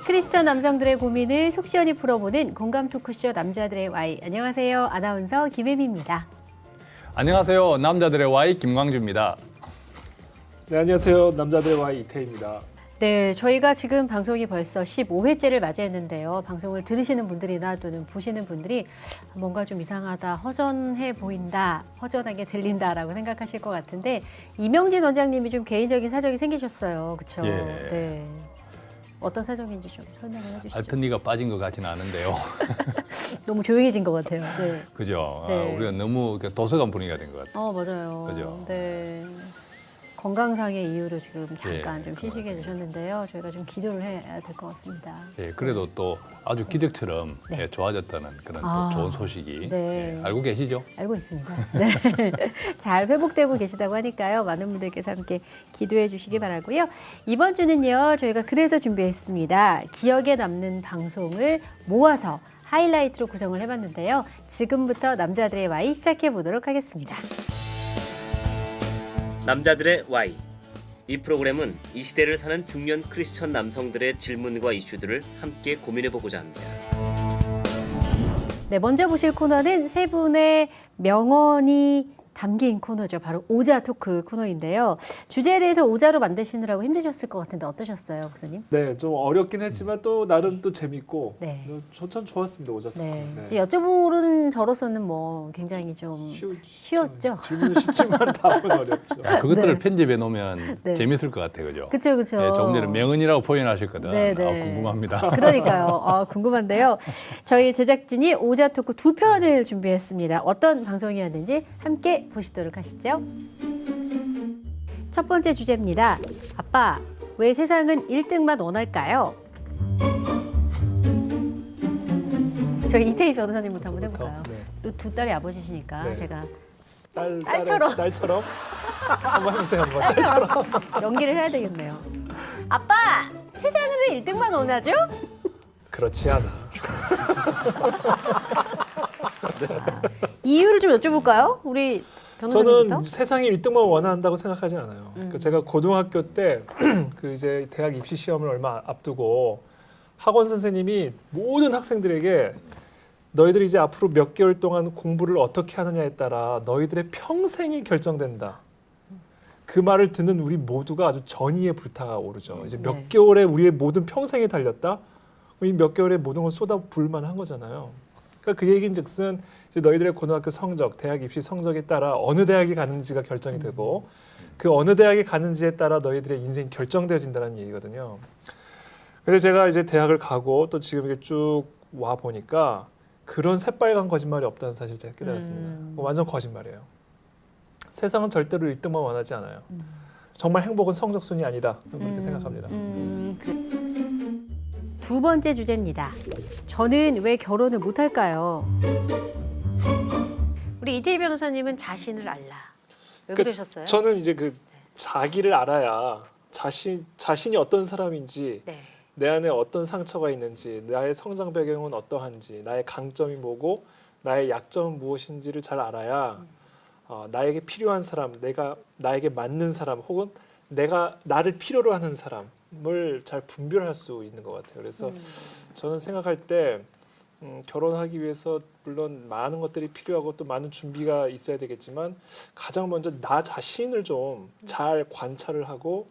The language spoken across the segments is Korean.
크리스천 남성들의 고민을 속 시원히 풀어보는 공감 토크쇼 남자들의 Y. 안녕하세요. 아나운서 김혜미입니다. 안녕하세요. 남자들의 Y 김광주입니다. 네, 안녕하세요. 남자들의 Y 이태희입니다. 네, 저희가 지금 방송이 벌써 15회째를 맞이했는데요. 방송을 들으시는 분들이나 또는 보시는 분들이 뭔가 좀 이상하다, 허전해 보인다, 허전하게 들린다라고 생각하실 것 같은데 이명진 원장님이 좀 개인적인 사정이 생기셨어요. 그렇죠? 예. 네. 어떤 사정인지 좀 설명을 해주시죠. 알턴니가 빠진 것 같지는 않은데요. 너무 조용해진 것 같아요. 네. 그죠? 네. 우리가 너무 도서관 분위기가 된 것 같아요. 맞아요. 그죠? 네. 건강상의 이유로 지금 잠깐 예, 좀 쉬시게 되셨는데요. 저희가 좀 기도를 해야 될 것 같습니다. 예, 그래도 또 아주 기적처럼 네. 예, 좋아졌다는 그런 아, 또 좋은 소식이 네. 예, 알고 계시죠? 알고 있습니다. 네. 잘 회복되고 계시다고 하니까요. 많은 분들께서 함께 기도해 주시기 바라고요. 이번 주는요. 저희가 그래서 준비했습니다. 기억에 남는 방송을 모아서 하이라이트로 구성을 해봤는데요. 지금부터 남자들의 Y 시작해 보도록 하겠습니다. 남자들의 Y. 이 프로그램은 이 시대를 사는 중년 크리스천 남성들의 질문과 이슈들을 함께 고민해보고자 합니다. 네, 먼저 보실 코너는 세 분의 명언이 담긴 코너죠. 바로 오자 토크 코너인데요. 주제에 대해서 오자로 만드시느라고 힘드셨을 것 같은데 어떠셨어요, 목사님? 네, 좀 어렵긴 했지만 또 나름 또 재밌고 네. 전 좋았습니다. 오자 토크. 네. 이제 여쭤보는 저로서는 뭐 굉장히 좀 쉬웠죠. 질문은 쉽지만 답은 어렵죠. 그것들을 네. 편집해 놓으면 네. 재밌을 것 같아요. 그죠? 그렇죠, 그렇죠. 예, 조금 전에 명언이라고 표현하셨거든. 네, 네. 궁금합니다. 그러니까요. 궁금한데요. 저희 제작진이 오자 토크 2편을 준비했습니다. 어떤 방송이었는지 함께 보시도록 하시죠. 첫 번째 주제입니다. 아빠, 왜 세상은 1등만 원할까요? 저희 이태희 변호사님부터 한번 해볼까요? 네. 또 두 딸이 아버지시니까 네. 제가 딸처럼. 딸처럼. 한번 해보세요. 한번. 딸처럼 연기를 해야 되겠네요. 아빠, 세상은 왜 1등만 원하죠? 그렇지 않아. 이유를 좀 여쭤볼까요? 우리 변호사님부터. 저는 세상에 1등만 원한다고 생각하지 않아요. 그러니까 제가 고등학교 때 그 이제 대학 입시 시험을 얼마 앞두고 학원 선생님이 모든 학생들에게 너희들이 이제 앞으로 몇 개월 동안 공부를 어떻게 하느냐에 따라 너희들의 평생이 결정된다. 그 말을 듣는 우리 모두가 아주 전의에 불타가 오르죠. 이제 몇 네. 개월에 우리의 모든 평생이 달렸다. 이 몇 개월에 모든 걸 쏟아 부을 만한 거잖아요. 그러니까 그 얘기인즉슨 이제 너희들의 고등학교 성적, 대학 입시 성적에 따라 어느 대학에 가는지가 결정이 되고 그 어느 대학에 가는지에 따라 너희들의 인생이 결정되어진다는 얘기거든요. 근데 제가 이제 대학을 가고 또 지금 이렇게 쭉 와 보니까 그런 새빨간 거짓말이 없다는 사실을 제가 깨달았습니다. 완전 거짓말이에요. 세상은 절대로 1등만 원하지 않아요. 정말 행복은 성적순이 아니다. 그렇게 생각합니다. 두 번째 주제입니다. 저는 왜 결혼을 못할까요? 우리 이태희 변호사님은 자신을 알라. 왜 그러셨어요? 저는 이제 그 자기를 알아야 자신이 어떤 사람인지 네. 내 안에 어떤 상처가 있는지 나의 성장 배경은 어떠한지 나의 강점이 뭐고 나의 약점은 무엇인지를 잘 알아야 나에게 필요한 사람, 나에게 맞는 사람 혹은 나를 필요로 하는 사람을 잘 분별할 수 있는 것 같아요. 그래서 저는 생각할 때 결혼하기 위해서 물론 많은 것들이 필요하고 또 많은 준비가 있어야 되겠지만 가장 먼저 나 자신을 좀 잘 관찰을 하고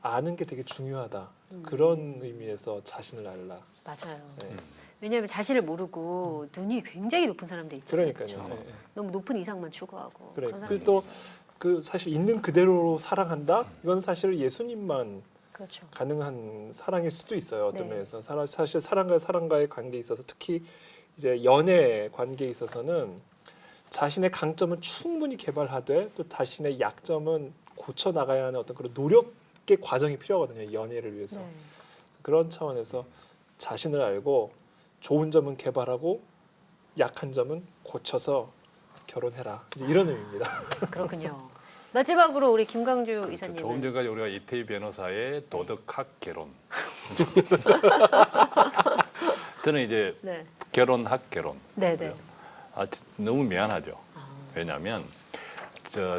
아는 게 되게 중요하다. 그런 의미에서 자신을 알라. 맞아요. 네. 왜냐하면 자신을 모르고 눈이 굉장히 높은 사람들 있잖아요. 그러니까요. 그렇죠? 네. 너무 높은 이상만 추구하고. 그래. 그런 그리고 사람들이 또 있어요. 그 사실 있는 그대로 사랑한다. 이건 사실 예수님만 그렇죠. 가능한 사랑일 수도 있어요. 어떤 네. 면에서 사실 사랑과의 관계에 있어서 특히 이제 연애 관계에 있어서는 자신의 강점은 충분히 개발하되 또 자신의 약점은 고쳐 나가야 하는 어떤 그런 노력의 과정이 필요하거든요. 연애를 위해서. 네. 그런 차원에서 자신을 알고 좋은 점은 개발하고 약한 점은 고쳐서 결혼해라. 이제 이런 의미입니다. 그렇군요. 마지막으로 우리 김광주 조금 이사님은 전까지 우리가 이태희 변호사의 도덕학 개론. 저는 이제 네. 결혼학 개론. 네네. 너무 미안하죠. 왜냐하면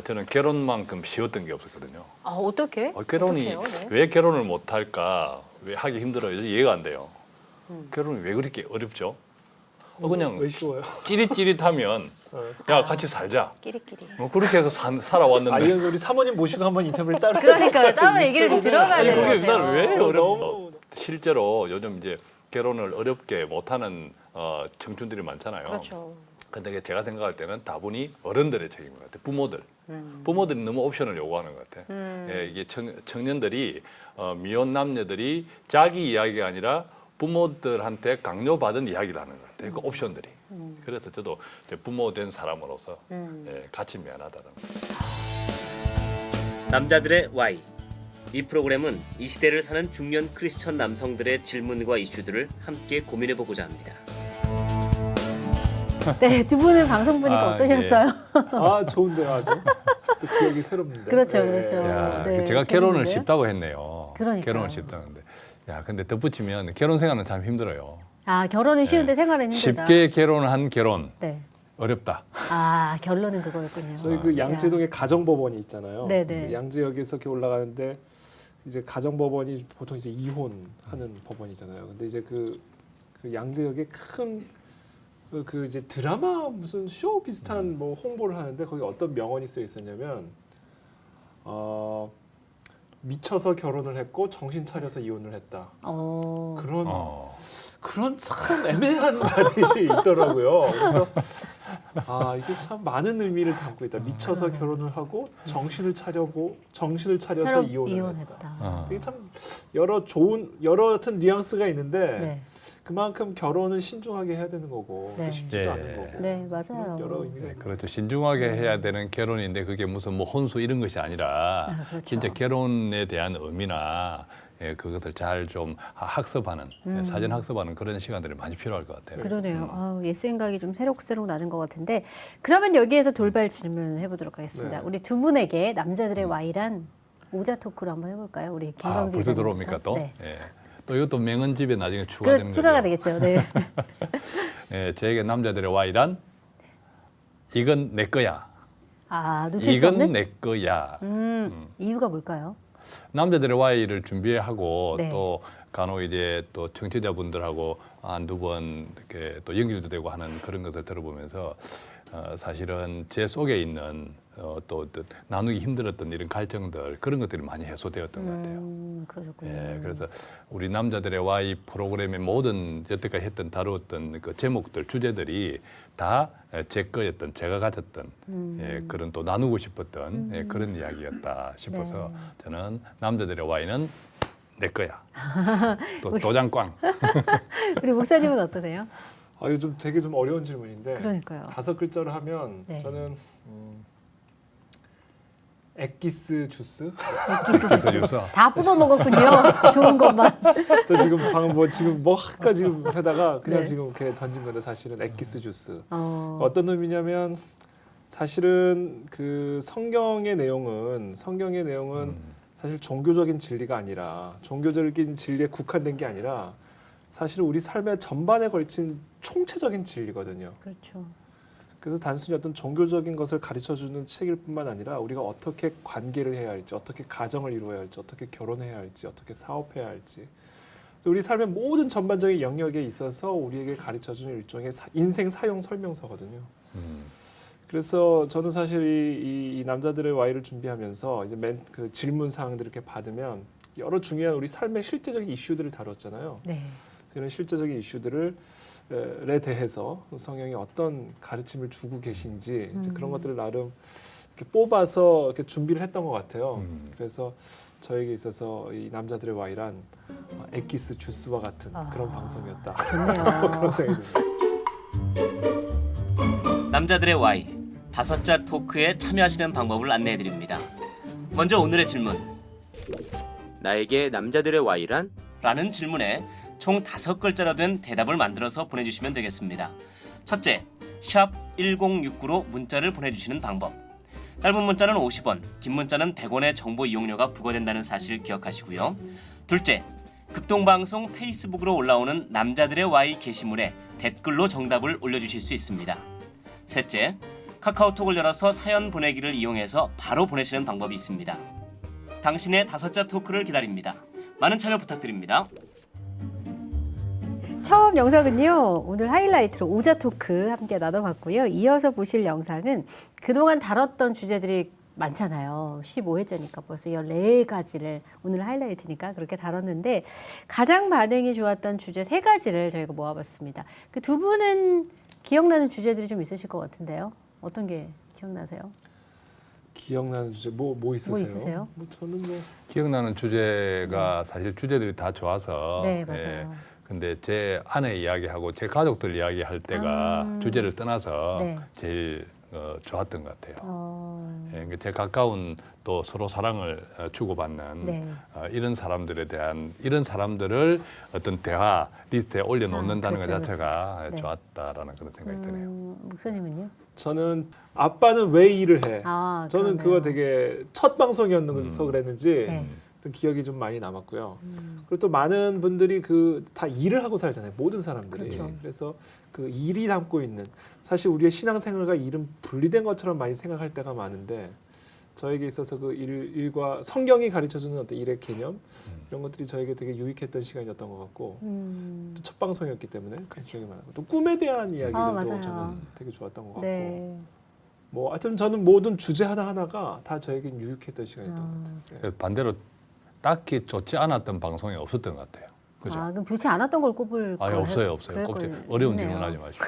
저는 결혼만큼 쉬웠던 게 없었거든요. 어떻게? 결혼이 어떡해요? 네. 왜 결혼을 못 할까? 왜 하기 힘들어요? 이해가 안 돼요. 결혼이 왜 그렇게 어렵죠? 그냥 왜 쉬워요? 찌릿찌릿하면 야 같이 살자. 끼리끼리. 뭐 그렇게 해서 살아왔는데. 이현수 우리 사모님 모시고 한번 인터뷰를 따로. 그러니까요. 따로 얘기를 좀 들어봐야 아니, 될 것 그게 같아요. 왜 너무- 어려워? 실제로 요즘 이제 결혼을 어렵게 못하는 청춘들이 많잖아요. 그렇죠. 근데 제가 생각할 때는 다분히 어른들의 책임인 것 같아요. 부모들. 부모들이 너무 옵션을 요구하는 것 같아요. 예, 이게 청년들이 미혼 남녀들이 자기 이야기가 아니라 부모들한테 강요받은 이야기를 하는 것 같아요. 그 옵션들이. 그래서 저도 이제 부모 된 사람으로서 예, 같이 미안하다는 거예요. 남자들의 Y. 이 프로그램은 이 시대를 사는 중년 크리스천 남성들의 질문과 이슈들을 함께 고민해보고자 합니다. 네, 두 분은 방송 보니까 어떠셨어요? 아 좋은데요, 아주. 또 기억이 새롭는데. 그렇죠, 네. 그렇죠. 야, 네, 제가 결혼을 재밌는데요? 쉽다고 했네요. 그러니까요. 결혼을 쉽다는데. 야, 근데 덧붙이면 결혼 생활은 참 힘들어요. 결혼은 쉬운데 네. 생활은 힘들다. 쉽게 결혼한 결혼 네. 어렵다. 결론은 그거였군요. 저희 그 양재동에 가정법원이 있잖아요. 네네. 양재역에서 이렇게 올라가는데 이제 가정법원이 보통 이제 이혼하는 법원이잖아요. 근데 이제 그 양재역에 큰 그 이제 드라마 무슨 쇼 비슷한 뭐 홍보를 하는데 거기 어떤 명언이 쓰여 있었냐면 미쳐서 결혼을 했고 정신 차려서 이혼을 했다. 그런 그런 참 애매한 말이 있더라고요. 그래서 이게 참 많은 의미를 담고 있다. 미쳐서 결혼을 하고 정신을 차려서 이혼을 했다. 이게 참 여러 하여튼 뉘앙스가 있는데 네. 그만큼 결혼은 신중하게 해야 되는 거고 네. 또 쉽지도 네. 않은 거고. 네, 맞아요. 여러 의미가 네, 있는 그렇죠. 거죠. 신중하게 해야 되는 결혼인데 그게 무슨 뭐 혼수 이런 것이 아니라 그렇죠. 진짜 결혼에 대한 의미나 그것을 잘 좀 학습하는 사전 학습하는 그런 시간들이 많이 필요할 것 같아요. 그러네요. 옛 생각이 좀 새록새록 나는 것 같은데 그러면 여기에서 돌발 질문을 해보도록 하겠습니다. 네. 우리 두 분에게 남자들의 Y란 오자 토크로 한번 해볼까요? 우리 김광주 벌써 이사님부터. 들어옵니까 또? 네. 예. 또 이것도 명언집에 나중에 추가되는 추가가 거죠. 되겠죠. 네. 예, 저에게 남자들의 Y란 이건 내 거야. 놓칠 수 이건 없는? 내 거야. 이유가 뭘까요? 남자들의 Y를 준비하고 네. 또 간혹 이제 또 청취자분들하고 한두 번 이렇게 또 연결도 되고 하는 그런 것을 들어보면서 사실은 제 속에 있는 또 어떤 나누기 힘들었던 이런 갈증들 그런 것들이 많이 해소되었던 것 같아요. 그러셨군요. 예, 그래서 우리 남자들의 Y 프로그램의 모든 여태까지 했던 다루었던 그 제목들 주제들이 다 제 거였던 제가 가졌던 그런 또 나누고 싶었던 그런 이야기였다 싶어서 네. 저는 남자들의 Y는 내 거야. 또 도장꽝. 우리 목사님은 어떠세요? 이거 좀 되게 좀 어려운 질문인데 그러니까요. 5글자로 하면 네. 저는 엑기스 주스. 그래서 다 뽑아 먹었군요. 좋은 것만. 저 지금 방금 지금 아까 지금 하다가 그냥 네. 지금 이렇게 던진 건데 사실은 엑기스 주스. 어떤 의미냐면 사실은 그 성경의 내용은 사실 종교적인 진리가 아니라 종교적인 진리에 국한된 게 아니라 사실은 우리 삶의 전반에 걸친 총체적인 진리거든요. 그렇죠. 그래서 단순히 어떤 종교적인 것을 가르쳐주는 책일 뿐만 아니라 우리가 어떻게 관계를 해야 할지, 어떻게 가정을 이루어야 할지, 어떻게 결혼해야 할지, 어떻게 사업해야 할지 우리 삶의 모든 전반적인 영역에 있어서 우리에게 가르쳐주는 일종의 인생 사용 설명서거든요. 그래서 저는 사실 이 남자들의 Y를 준비하면서 이제 그 질문 사항들을 이렇게 받으면 여러 중요한 우리 삶의 실제적인 이슈들을 다뤘잖아요. 네. 이런 실제적인 이슈들에 대해서 성경이 어떤 가르침을 주고 계신지 이제 그런 것들을 나름 이렇게 뽑아서 이렇게 준비를 했던 것 같아요. 그래서 저에게 있어서 이 남자들의 Y란 엑기스 주스와 같은 그런 방송이었다. 좋네요. 그런 생각이 듭니다. 남자들의 Y 5자 토크에 참여하시는 방법을 안내해드립니다. 먼저 오늘의 질문. 나에게 남자들의 Y란? 라는 질문에 총 5글자로 된 대답을 만들어서 보내주시면 되겠습니다. 첫째, 샵 1069로 문자를 보내주시는 방법. 짧은 문자는 50원, 긴 문자는 100원의 정보 이용료가 부과된다는 사실 기억하시고요. 둘째, 극동방송 페이스북으로 올라오는 남자들의 Y 게시물에 댓글로 정답을 올려주실 수 있습니다. 셋째, 카카오톡을 열어서 사연 보내기를 이용해서 바로 보내시는 방법이 있습니다. 당신의 다섯자 토크를 기다립니다. 많은 참여 부탁드립니다. 처음 영상은요, 오늘 하이라이트로 오자 토크 함께 나눠봤고요. 이어서 보실 영상은 그동안 다뤘던 주제들이 많잖아요. 15회째니까 벌써 14가지를 오늘 하이라이트니까 그렇게 다뤘는데 가장 반응이 좋았던 주제 3가지를 저희가 모아봤습니다. 그 두 분은 기억나는 주제들이 좀 있으실 것 같은데요. 어떤 게 기억나세요? 기억나는 주제 뭐 있으세요? 뭐 있으세요? 저는 뭐 기억나는 주제가 사실 주제들이 다 좋아서 네, 맞아요. 근데 제 아내 이야기하고 제 가족들 이야기할 때가 주제를 떠나서 네. 제일 좋았던 것 같아요. 예, 제 가까운 또 서로 사랑을 주고받는 네. 이런 사람들에 대한 이런 사람들을 어떤 대화 리스트에 올려놓는다는 그렇죠, 것 자체가 네. 좋았다라는 그런 생각이 드네요. 목사님은요? 저는 아빠는 왜 일을 해? 저는 그러네요. 그거 되게 첫 방송이었는서 그랬는지 네. 어떤 기억이 좀 많이 남았고요. 그리고 또 많은 분들이 다 일을 하고 살잖아요. 모든 사람들이. 그렇죠. 그래서 그 일이 담고 있는 사실 우리의 신앙생활과 일은 분리된 것처럼 많이 생각할 때가 많은데 저에게 있어서 그 일과 성경이 가르쳐주는 어떤 일의 개념 이런 것들이 저에게 되게 유익했던 시간이었던 것 같고 또 첫 방송이었기 때문에 그 기억이 많고 또 꿈에 대한 이야기들도 맞아요. 저는 되게 좋았던 것 같고 네. 뭐 하여튼 저는 모든 주제 하나하나가 다 저에겐 유익했던 시간이었던 것 같아요. 네. 반대로 딱히 좋지 않았던 방송이 없었던 것 같아요. 그죠? 그럼 좋지 않았던 걸 꼽을 아니 걸 없어요. 그럴 꼭 걸 어려운 했네요. 질문하지 마시고.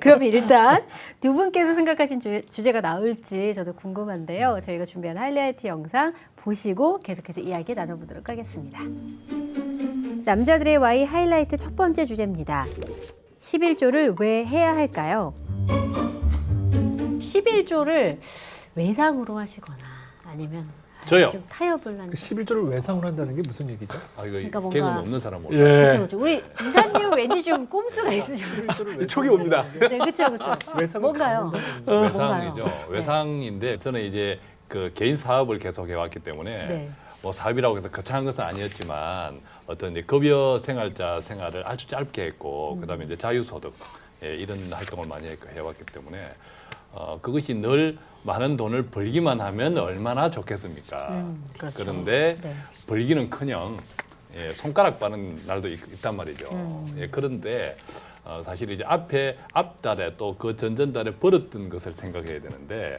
그럼 일단 두 분께서 생각하신 주제가 나올지 저도 궁금한데요. 저희가 준비한 하이라이트 영상 보시고 계속해서 이야기 나눠보도록 하겠습니다. 남자들의 Y 하이라이트 첫 번째 주제입니다. 11조를 왜 해야 할까요? 11조를 외상으로 하시거나 아니면 저요. 좀 타협을 하는. 그 11조를 외상으로 한다는 게 무슨 얘기죠? 아 이거 그러니까 뭔가- 개그는 없는 사람 몰라. 그렇죠, 그렇죠. 우리 이사님 왠지 좀 꼼수가 있으시죠? 촉이 옵니다. 네, 그렇죠, 그렇죠. 외상을 뭔가요? 외상이죠. 뭔가요? 외상인데 저는 이제 그 개인 사업을 계속 해왔기 때문에 네. 뭐 사업이라고 해서 거창한 것은 아니었지만 어떤 이제 급여 생활자 생활을 아주 짧게 했고 그다음에 이제 자유소득 이런 활동을 많이 해왔기 때문에 그것이 늘 많은 돈을 벌기만 하면 얼마나 좋겠습니까? 그렇죠. 그런데 네. 벌기는커녕 손가락 빠는 날도 있단 말이죠. 그런데 사실 이제 앞달에 또 그 전전달에 벌었던 것을 생각해야 되는데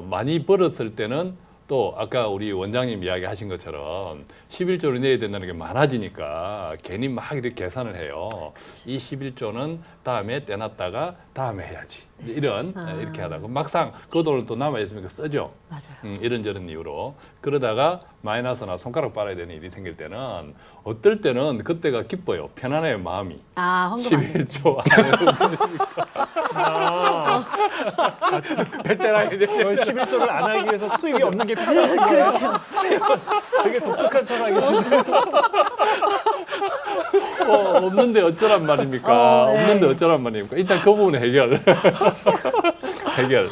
많이 벌었을 때는 또 아까 우리 원장님 이야기하신 것처럼 11조를 내야 된다는 게 많아지니까 괜히 막 이렇게 계산을 해요. 이 11조는 다음에 떼놨다가 다음에 해야지. 이제 이런 이렇게 하다가 막상 그 돈을 또 남아 있으면 쓰죠. 맞아요. 이런저런 이유로 그러다가 마이너스나 손가락 빨아야 되는 일이 생길 때는 어떨 때는 그때가 기뻐요. 편안해요 마음이. 헌금 안 돼요. 11조 배째라 이제 11조를 안 하기 위해서 수입이 없는 게 필요하신 거예요. 되게 독특한 철학이시네요. 없는데 어쩌란 말입니까? 네. 없는데 어쩌란 말입니까? 일단 그 부분 해결. 해결.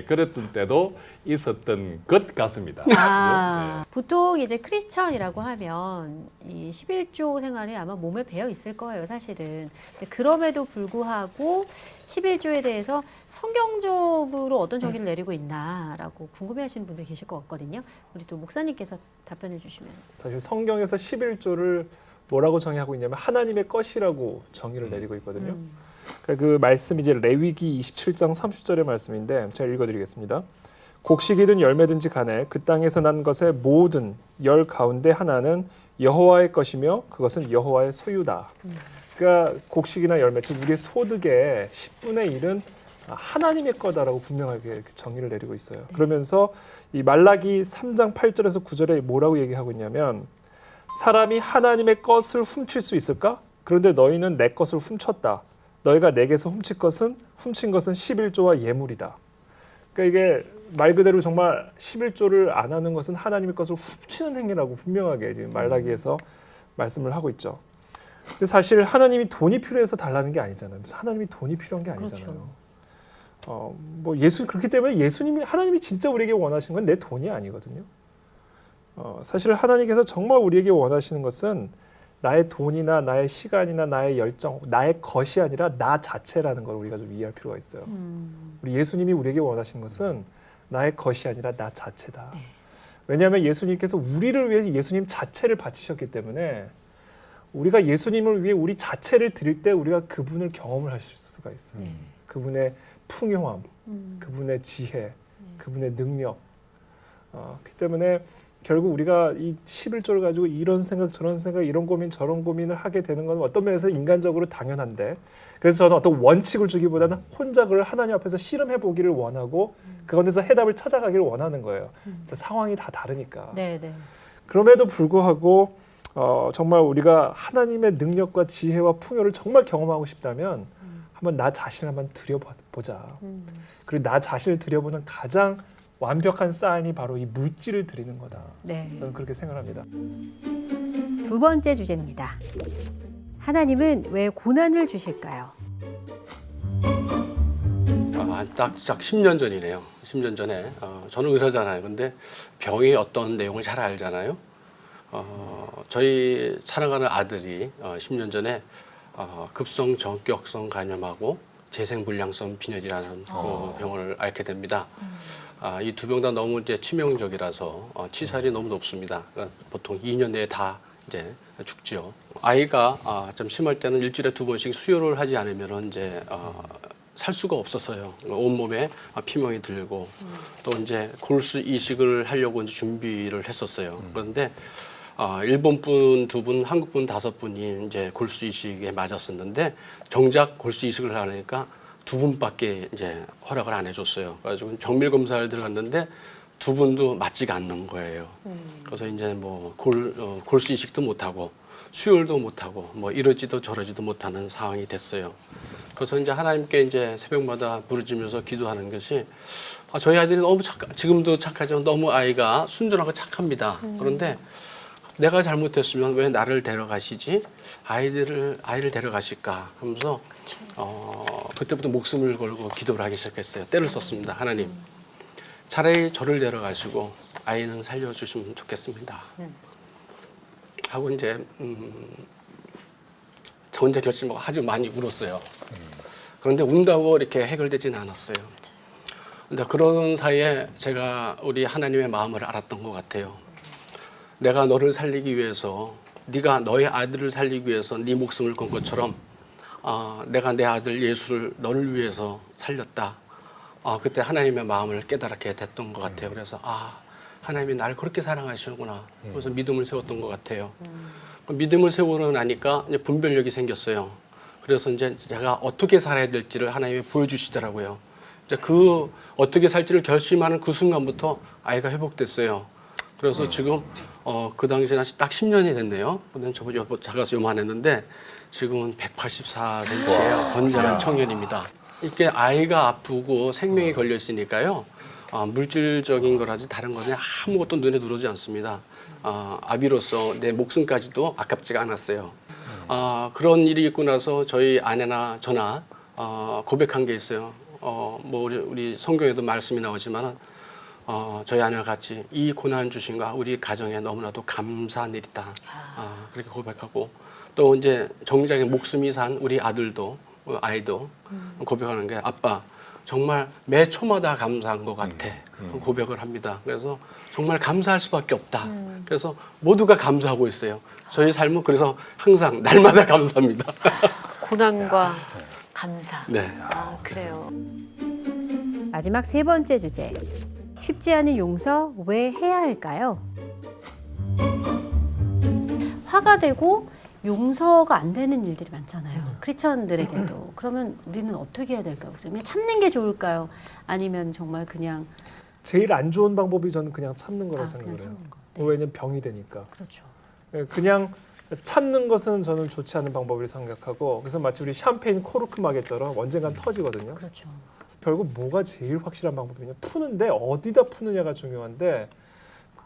그랬을 때도 있었던 것 같습니다. 보통 이제 크리스천이라고 하면 이 11조 생활이 아마 몸에 배어 있을 거예요, 사실은. 근데 그럼에도 불구하고 11조에 대해서 성경적으로 어떤 정의를 내리고 있나라고 궁금해하시는 분들 계실 것 같거든요. 우리 또 목사님께서 답변해 주시면. 사실 성경에서 11조를 뭐라고 정의하고 있냐면 하나님의 것이라고 정의를 내리고 있거든요. 그 말씀이 이제 레위기 27장 30절의 말씀인데 제가 읽어드리겠습니다. 곡식이든 열매든지 간에 그 땅에서 난 것의 모든 열 가운데 하나는 여호와의 것이며 그것은 여호와의 소유다. 그러니까 곡식이나 열매, 즉 우리의 소득의 10분의 1은 하나님의 거다라고 분명하게 이렇게 정의를 내리고 있어요. 그러면서 이 말라기 3장 8절에서 9절에 뭐라고 얘기하고 있냐면 사람이 하나님의 것을 훔칠 수 있을까? 그런데 너희는 내 것을 훔쳤다. 너희가 내게서 훔친 것은 11조와 예물이다. 그러니까 이게 말 그대로 정말 11조를 안 하는 것은 하나님의 것을 훔치는 행위라고 분명하게 지금 말라기에서 말씀을 하고 있죠. 근데 사실 하나님이 돈이 필요해서 달라는 게 아니잖아요. 무슨 하나님이 돈이 필요한 게 아니잖아요. 그렇죠. 뭐 그렇기 때문에 하나님이 진짜 우리에게 원하시는 건 내 돈이 아니거든요. 사실 하나님께서 정말 우리에게 원하시는 것은 나의 돈이나 나의 시간이나 나의 열정, 나의 것이 아니라 나 자체라는 걸 우리가 좀 이해할 필요가 있어요. 우리 예수님이 우리에게 원하시는 것은 나의 것이 아니라 나 자체다. 네. 왜냐하면 예수님께서 우리를 위해서 예수님 자체를 바치셨기 때문에 우리가 예수님을 위해 우리 자체를 드릴 때 우리가 그분을 경험을 하실 수가 있어요. 네. 그분의 풍요함, 그분의 지혜, 그분의 능력. 그렇기 때문에 결국 우리가 이 11조를 가지고 이런 생각 저런 생각 이런 고민 저런 고민을 하게 되는 건 어떤 면에서 인간적으로 당연한데 그래서 저는 어떤 원칙을 주기보다는 혼자 그걸 하나님 앞에서 실험해 보기를 원하고 그것에서 해답을 찾아가기를 원하는 거예요. 상황이 다 다르니까. 네, 네. 그럼에도 불구하고 정말 우리가 하나님의 능력과 지혜와 풍요를 정말 경험하고 싶다면 한번 나 자신을 한번 들여보자. 그리고 나 자신을 들여보는 가장 완벽한 사인이 바로 이 물질을 드리는 거다. 네. 저는 그렇게 생각합니다. 두 번째 주제입니다. 하나님은 왜 고난을 주실까요? 딱 10년 전이네요. 10년 전에 저는 의사잖아요. 근데 병이 어떤 내용을 잘 알잖아요. 저희 사랑하는 아들이 10년 전에 급성 전격성 간염하고 재생불량성 빈혈이라는 병을 앓게 됩니다. 이 두 병 다 너무 이제 치명적이라서 치살이 너무 높습니다. 그러니까 보통 2년 내에 다 이제 죽죠. 아이가 좀 심할 때는 일주일에 2번씩 수혈을 하지 않으면 이제 살 수가 없었어요. 온몸에 피멍이 들고 또 이제 골수 이식을 하려고 이제 준비를 했었어요. 그런데 일본 분 2분, 한국 분 5분이 이제 골수 이식에 맞았었는데 정작 골수 이식을 하니까 2분밖에 이제 허락을 안 해줬어요. 그래가지고 정밀 검사를 들어갔는데 2분도 맞지가 않는 거예요. 그래서 이제 뭐 골수 이식도 못하고 수혈도 못하고 뭐 이러지도 저러지도 못하는 상황이 됐어요. 그래서 이제 하나님께 이제 새벽마다 부르짖으면서 기도하는 것이 저희 아이들이 너무 지금도 착하지만 너무 아이가 순전하고 착합니다. 그런데 내가 잘못했으면 왜 나를 데려가시지? 아이를 데려가실까? 하면서 그때부터 목숨을 걸고 기도를 하기 시작했어요. 때를 썼습니다. 하나님, 차라리 저를 데려가시고 아이는 살려주시면 좋겠습니다. 하고 이제 저 혼자 결심하고 아주 많이 울었어요. 그런데 운다고 이렇게 해결되지는 않았어요. 근데 그런 사이에 제가 우리 하나님의 마음을 알았던 것 같아요. 내가 너를 살리기 위해서, 네가 너의 아들을 살리기 위해서 네 목숨을 건 것처럼 내가 내 아들 예수를 너를 위해서 살렸다. 그때 하나님의 마음을 깨달게 됐던 것 같아요. 그래서 하나님이 나를 그렇게 사랑하시는구나. 그래서 믿음을 세웠던 것 같아요. 믿음을 세우고 나니까 이제 분별력이 생겼어요. 그래서 이제 제가 어떻게 살아야 될지를 하나님이 보여주시더라고요. 이제 그 어떻게 살지를 결심하는 그 순간부터 아이가 회복됐어요. 그래서 지금 그 당시에 딱 10년이 됐네요. 근데 저보다 작아서 요만했는데 지금은 184cm의 건장한 청년입니다. 이렇게 아이가 아프고 생명이 걸려 있으니까요. 물질적인 거라지 다른 거는 아무것도 눈에 들어오지 않습니다. 아비로서 내 목숨까지도 아깝지가 않았어요. 그런 일이 있고 나서 저희 아내나 저나 고백한 게 있어요. 뭐 우리 성경에도 말씀이 나오지만 저희 아내와 같이 이 고난 주신과 우리 가정에 너무나도 감사한 일이다. 그렇게 고백하고 또 이제 정작에 목숨이 산 우리 아이도 고백하는 게 아빠 정말 매 초마다 감사한 것 같아. 고백을 합니다. 그래서 정말 감사할 수밖에 없다. 그래서 모두가 감사하고 있어요. 저희 삶은 그래서 항상 날마다 감사합니다. 고난과 감사. 네. 그래요. 마지막 세 번째 주제. 쉽지 않은 용서 왜 해야 할까요? 화가 되고 용서가 안 되는 일들이 많잖아요. 크리스천들에게도. 그러면 우리는 어떻게 해야 될까요? 그냥 참는 게 좋을까요? 아니면 정말 그냥 제일 안 좋은 방법이 저는 그냥 참는 거라고 그냥 생각을 해요. 참는 거. 네. 왜냐면 병이 되니까. 그렇죠. 그냥 참는 것은 저는 좋지 않은 방법을 생각하고 그래서 마치 우리 샴페인 코르크 마개처럼 언젠간 터지거든요. 그렇죠. 결국 뭐가 제일 확실한 방법이냐 푸는데 어디다 푸느냐가 중요한데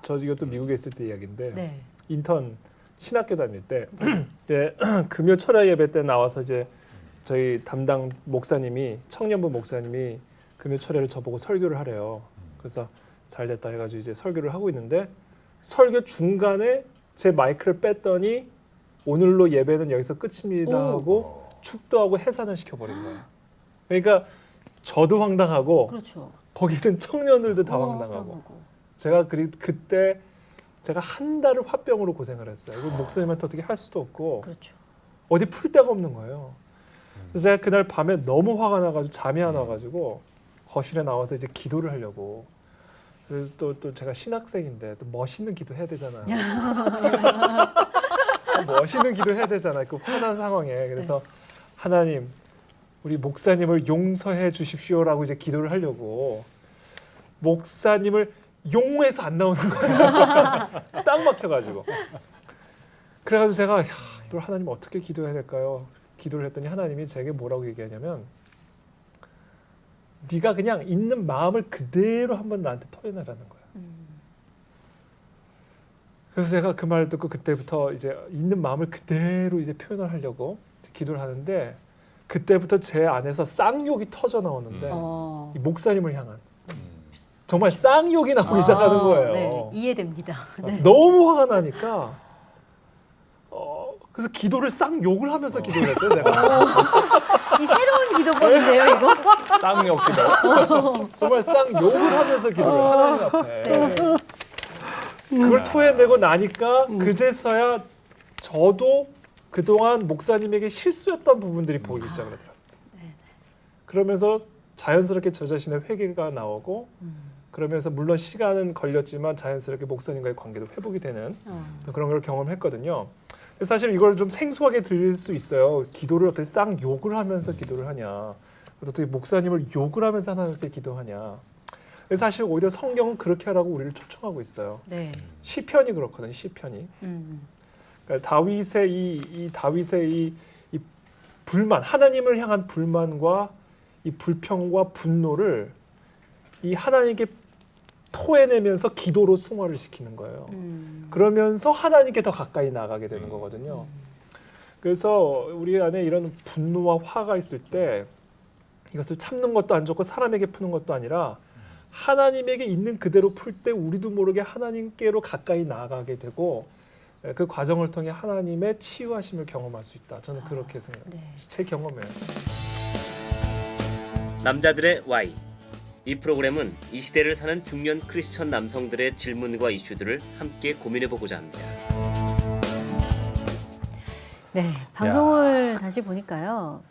저 이것도 미국에 있을 때 이야기인데 네. 인턴 신학교 다닐 때 이제 금요 철야 예배 때 나와서 이제 저희 담당 목사님이 청년부 목사님이 금요 철야를 저보고 설교를 하래요. 그래서 잘 됐다 해가지고 이제 설교를 하고 있는데 설교 중간에 제 마이크를 뺐더니 오늘로 예배는 여기서 끝입니다 하고 축도하고 해산을 시켜버린 거예요. 그러니까 저도 황당하고 그렇죠. 거기 있는 청년들도 다 황당하고 제가 그때 제가 한 달을 화병으로 고생을 했어요. 이거 목사님한테 어떻게 할 수도 없고 그렇죠. 어디 풀 데가 없는 거예요. 그래서 제가 그날 밤에 너무 화가 나가지고 잠이 안 와가지고 거실에 나와서 이제 기도를 하려고. 그래서 또 제가 신학생인데 또 멋있는 기도 해야 되잖아요. 멋있는 기도 해야 되잖아요. 그 화난 상황에. 그래서 하나님, 우리 목사님을 용서해 주십시오라고 이제 기도를 하려고 목사님을 용해서 안 나오는 거예요. 딱 막혀가지고. 그래가지고 제가 이걸 하나님 어떻게 기도해야 될까요? 기도를 했더니 하나님이 제게 뭐라고 얘기하냐면 네가 그냥 있는 마음을 그대로 한번 나한테 토해내라는 거야. 그래서 제가 그 말을 듣고 그때부터 이제 있는 마음을 그대로 이제 표현을 하려고 기도를 하는데 그때부터 제 안에서 쌍욕이 터져 나오는데 이 목사님을 향한 정말 쌍욕이 나오기 시작하는 거예요. 네, 이해됩니다. 네. 너무 화가 나니까 그래서 기도를 쌍욕을 하면서 기도를 했어요. 제가 이 새로운 기도법인데요, 이거? 쌍욕 기도. 정말 쌍욕을 하면서 기도를 하나님 앞에 그걸 토해내고 나니까 그제서야 저도 그동안 목사님에게 실수였던 부분들이 보이기 시작을 하더라고요. 그러면서 자연스럽게 저 자신의 회개가 나오고 그러면서 물론 시간은 걸렸지만 자연스럽게 목사님과의 관계도 회복이 되는 그런 걸 경험했거든요. 사실 이걸 좀 생소하게 들릴 수 있어요. 기도를 어떻게 쌍욕을 하면서 기도를 하냐. 어떻게 목사님을 욕을 하면서 하나님께 기도하냐. 사실 오히려 성경은 그렇게 하라고 우리를 초청하고 있어요. 네. 시편이 그렇거든요. 시편이. 그러니까 다윗의 이 불만, 하나님을 향한 불만과 이 불평과 분노를 이 하나님께 토해내면서 기도로 승화를 시키는 거예요. 그러면서 하나님께 더 가까이 나가게 되는 거거든요. 그래서 우리 안에 이런 분노와 화가 있을 때 이것을 참는 것도 안 좋고 사람에게 푸는 것도 아니라 하나님에게 있는 그대로 풀 때 우리도 모르게 하나님께로 가까이 나아가게 되고 그 과정을 통해 하나님의 치유하심을 경험할 수 있다. 저는 그렇게 생각해요. 네. 제 경험이에요. 남자들의 Y. 이 프로그램은 이 시대를 사는 중년 크리스천 남성들의 질문과 이슈들을 함께 고민해보고자 합니다. 네, 방송을 다시 보니까요.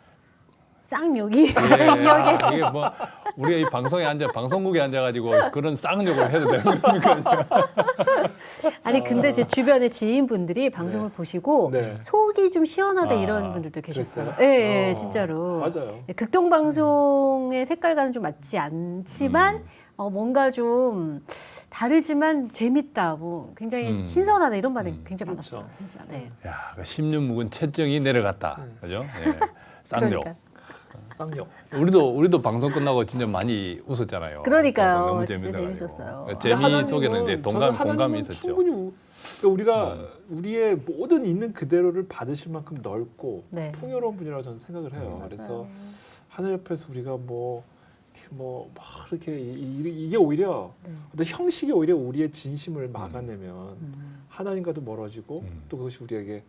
쌍욕이 가장 기억에 이게 뭐 우리가 이 방송에 방송국에 앉아가지고 그런 쌍욕을 해도 되는 겁니까? 아니 근데 제 주변의 지인분들이 방송을 보시고 네. 속이 좀 시원하다 이런 분들도 계셨어요. 그랬어요? 예, 예, 진짜로. 맞아요. 극동 방송의 색깔과는 좀 맞지 않지만 뭔가 좀 다르지만 재밌다, 뭐 굉장히 신선하다 이런 반응이 굉장히 그렇죠. 많았어요, 진짜. 네. 야, 그 10년 묵은 채증이 내려갔다. 그죠? 예. 쌍욕. 그러니까. 쌍욕. 우리도 방송 끝나고 진짜 많이 웃었잖아요. 그러니까요. 너무 진짜 재밌어가지고. 재밌었어요. 재미 속에는 이제 저는 공감이 하나님은 있었죠. 충분히 그러니까 우리가 우리의 모든 있는 그대로를 받으실 만큼 넓고 네. 풍요로운 분이라고 저는 생각을 해요. 맞아요. 그래서 하나님 옆에서 우리가 막 이렇게 이게 오히려 어떤 형식이 오히려 우리의 진심을 막아내면 하나님과도 멀어지고 또 그것이 우리에게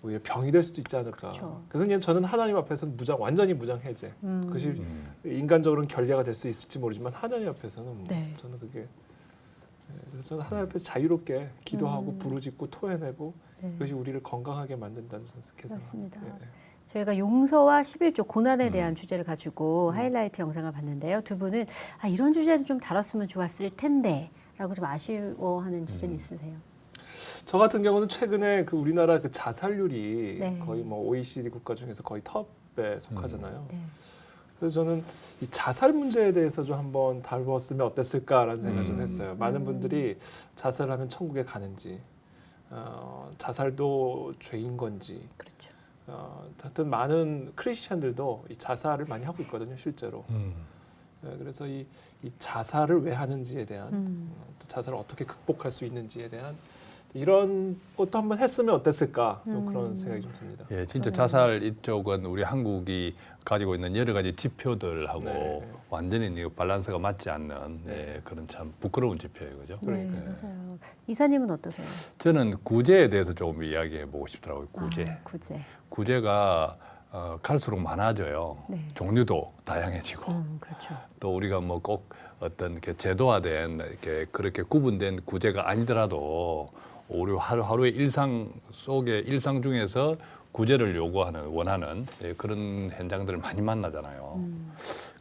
오히려 병이 될 수도 있지 않을까. 그쵸. 그래서 그냥 저는 하나님 앞에서는 완전히 무장 해제. 그것이 인간적으로는 결례가 될 수 있을지 모르지만 하나님 앞에서는 네. 저는 그게 그래서 저는 하나님 앞에서 자유롭게 기도하고 부르짖고 토해내고 네. 그것이 우리를 건강하게 만든다는 생각해서 맞습니다. 예. 저희가 용서와 11조 고난에 대한 주제를 가지고 하이라이트 영상을 봤는데요. 두 분은 이런 주제는 좀 다뤘으면 좋았을 텐데 라고 좀 아쉬워하는 주제는 있으세요? 저 같은 경우는 최근에 그 우리나라 그 자살률이 네. 거의 뭐 OECD 국가 중에서 거의 톱에 속하잖아요. 네. 그래서 저는 이 자살 문제에 대해서 좀 한번 다루었으면 어땠을까라는 생각을 좀 했어요. 많은 분들이 자살을 하면 천국에 가는지, 자살도 죄인 건지, 그렇죠. 하여튼 많은 크리스천들도 이 자살을 많이 하고 있거든요, 실제로. 그래서 이 자살을 왜 하는지에 대한 또 자살을 어떻게 극복할 수 있는지에 대한 이런 것도 한번 했으면 어땠을까 그런 생각이 좀 듭니다. 예, 진짜 자살 이쪽은 우리 한국이 가지고 있는 여러 가지 지표들하고 네. 완전히 밸런스가 맞지 않는 그런 참 부끄러운 지표예요, 그죠? 네, 맞아요. 이사님은 어떠세요? 저는 구제에 대해서 조금 이야기해 보고 싶더라고요. 구제. 아, 구제. 구제가 갈수록 많아져요. 네. 종류도 다양해지고 그렇죠. 또 우리가 뭐 꼭 어떤 이렇게 제도화된 이렇게 그렇게 구분된 구제가 아니더라도 우리 하루하루의 일상 속의 일상 중에서 구제를 요구하는 원하는 그런 현장들을 많이 만나잖아요.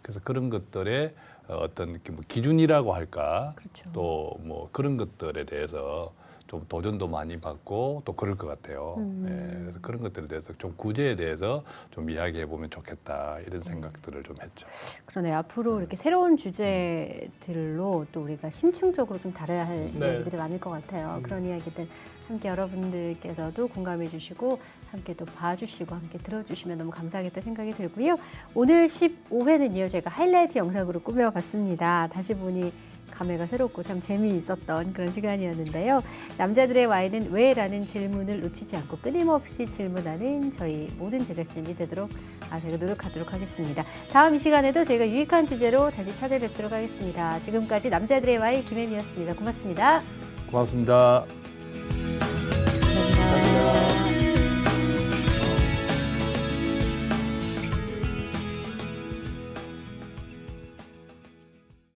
그래서 그런 것들의 어떤 이렇게 뭐 기준이라고 할까, 그렇죠. 또 뭐 그런 것들에 대해서 좀 도전도 많이 받고 또 그럴 것 같아요. 그래서 그런 것들에 대해서 좀 구제에 대해서 좀 이야기해 보면 좋겠다 이런 생각들을 좀 했죠. 그러네요. 앞으로 이렇게 새로운 주제들로 또 우리가 심층적으로 좀 다뤄야 할 네. 이야기들이 많을 것 같아요. 그런 이야기들 함께 여러분들께서도 공감해 주시고 함께 또 봐주시고 함께 들어주시면 너무 감사하겠다 생각이 들고요. 오늘 15회는요. 저희가 하이라이트 영상으로 꾸며봤습니다. 다시 보니 감회가 새롭고 참 재미있었던 그런 시간이었는데요. 남자들의 와이는 왜? 라는 질문을 놓치지 않고 끊임없이 질문하는 저희 모든 제작진이 되도록 저희가 노력하도록 하겠습니다. 다음 이 시간에도 저희가 유익한 주제로 다시 찾아뵙도록 하겠습니다. 지금까지 남자들의 와이 김혜미였습니다. 고맙습니다. 고맙습니다. 감사합니다.